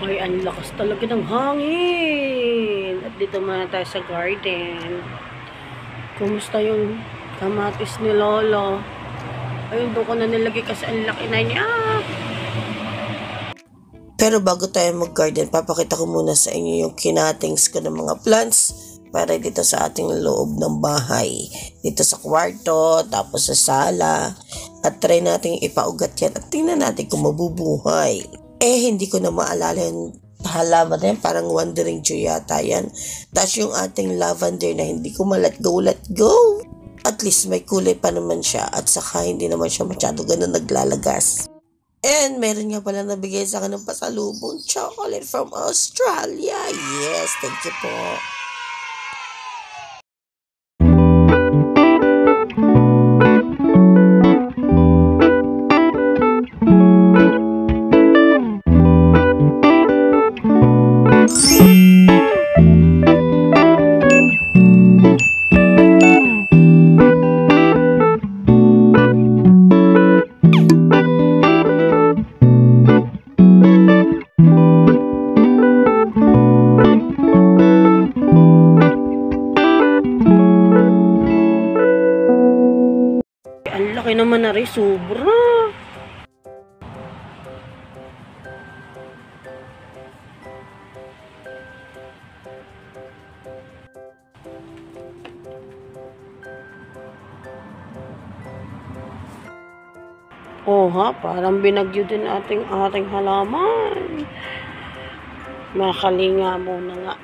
Ay, ang lakas talaga ng hangin. At dito muna tayo sa garden. Kumusta yung kamatis ni Lolo? Ayun, doon ko na nilagay kasi ang laki na niya. Pero bago tayo mag-garden, papakita ko muna sa inyo yung kinatings ko ng mga plants para dito sa ating loob ng bahay. Dito sa kwarto, tapos sa sala. At try natin ipaugat yan at tingnan natin kung mabubuhay. Hindi ko na maalala yung halaman na yan. Parang wandering Jew yata yan. Tapos yung ating lavender na hindi ko let go. At least may kulay pa naman siya at saka hindi naman siya masyado ganun naglalagas. And meron nga pala nabigay sa akin ng pasalubong chocolate from Australia. Yes, thank you po. Ang laki naman na rin, sobra. Oh ha, parang binagyo din ating halaman. Makalinga muna nga.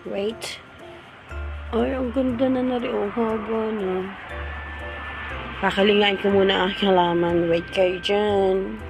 Wait. Ay, ang ganda na rin. Oh, haba na. Kakalingain ko muna ang halaman. Wait kayo dyan.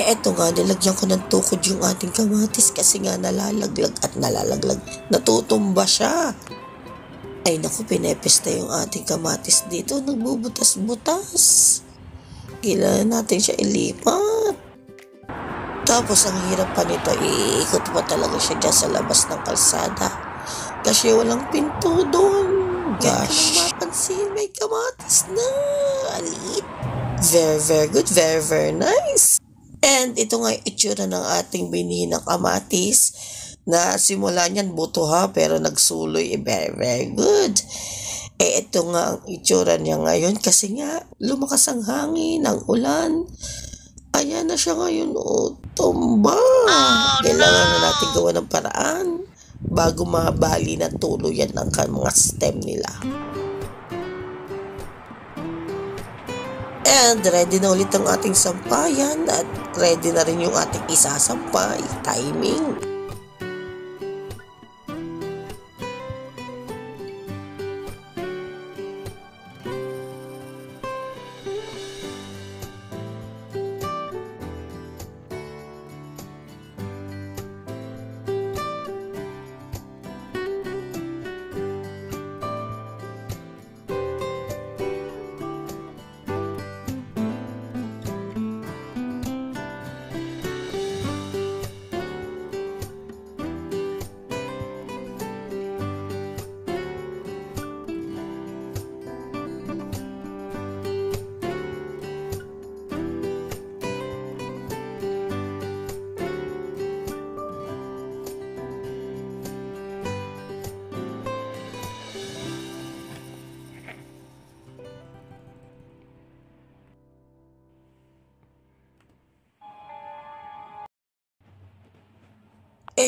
Eto nga, nilagyan ko ng tukod yung ating kamatis kasi nga nalalaglag at nalalaglag. Natutumba siya. Ay naku, pinepesta yung ating kamatis dito. Nagbubutas-butas. Kailangan natin siya ilipat. Tapos ang hirap pa nito, iikot pa talaga siya dyan sa labas ng kalsada. Kasi walang pinto doon. Gosh. Mapansin, may kamatis na. Alit. Very, very good. Very, very nice. And ito nga yung itsura ng ating binhi na kamatis na simula niyan buto ha, pero nagsuloy. Very, very good. Ito nga ang itsura niya ngayon kasi nga lumakas ang hangin, ang ulan. Ayan na siya ngayon, tumba. Kailangan na natin gawa ng paraan bago mabali na tuluyan ang mga stem nila. And ready na ulit ang ating sampayan at ready na rin yung ating isasampay. Timing.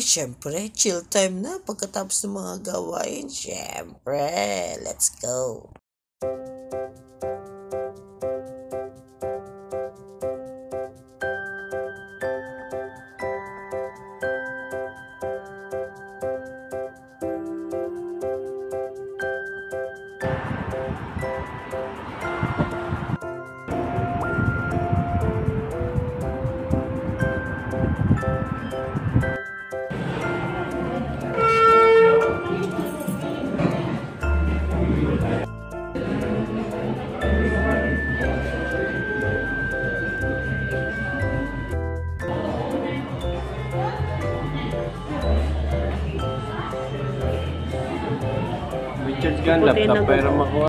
Syempre, chill time na pagkatapos ng mga gawain. Syempre, let's go. Charge ka laptop pero makuha.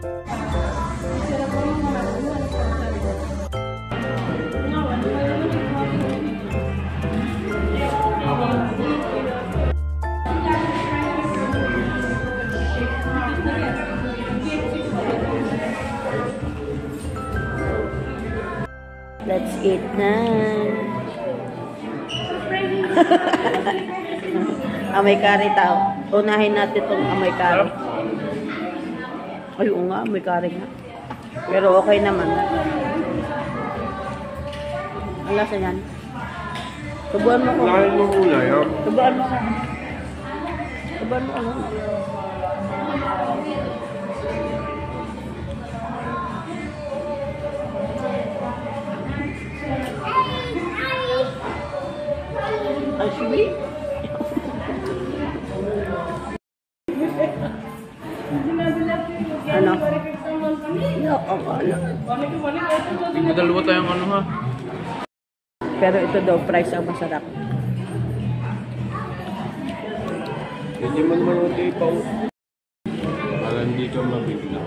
Let's eat na. Amoy kari tao. Unahin natin itong amoy kari. Ay, oo nga, may kari nga. Pero okay naman. Ang lasa yan. Tubuan mo ko. Lahat mo ulay, ha? Tubuan mo ko. Tubuan mo ko. Ay, sweet. Ano? No, ano? Hindi mo dalawa tayong ano ha? Pero ito daw, price ang masarap. Hindi mo naman yung ipaw. Para hindi ka mabigla.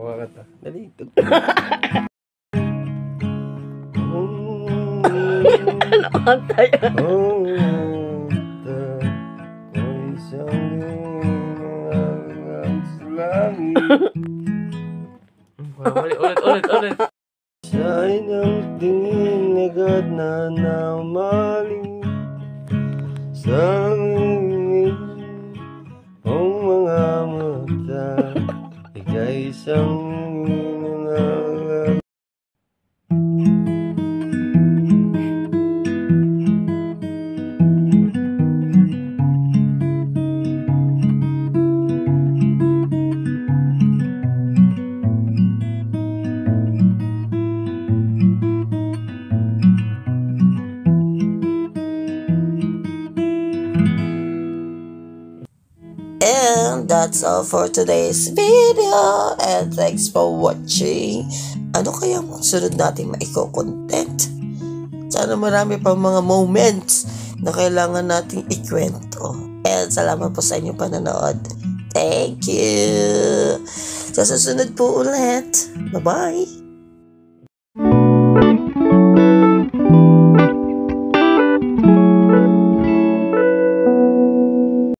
Hawakan ta. Dali. Ano tayo? Ulit. Sa'y ng tingin agad na namaling sa ang mga mata. Ika'y isang And that's all for today's video. And thanks for watching. Ano kaya ang sunod natin maiko-content? Sana marami pa mga moments na kailangan nating ikwento. And salamat po sa inyong panonood. Thank you. Sa susunod po ulit. Bye-bye.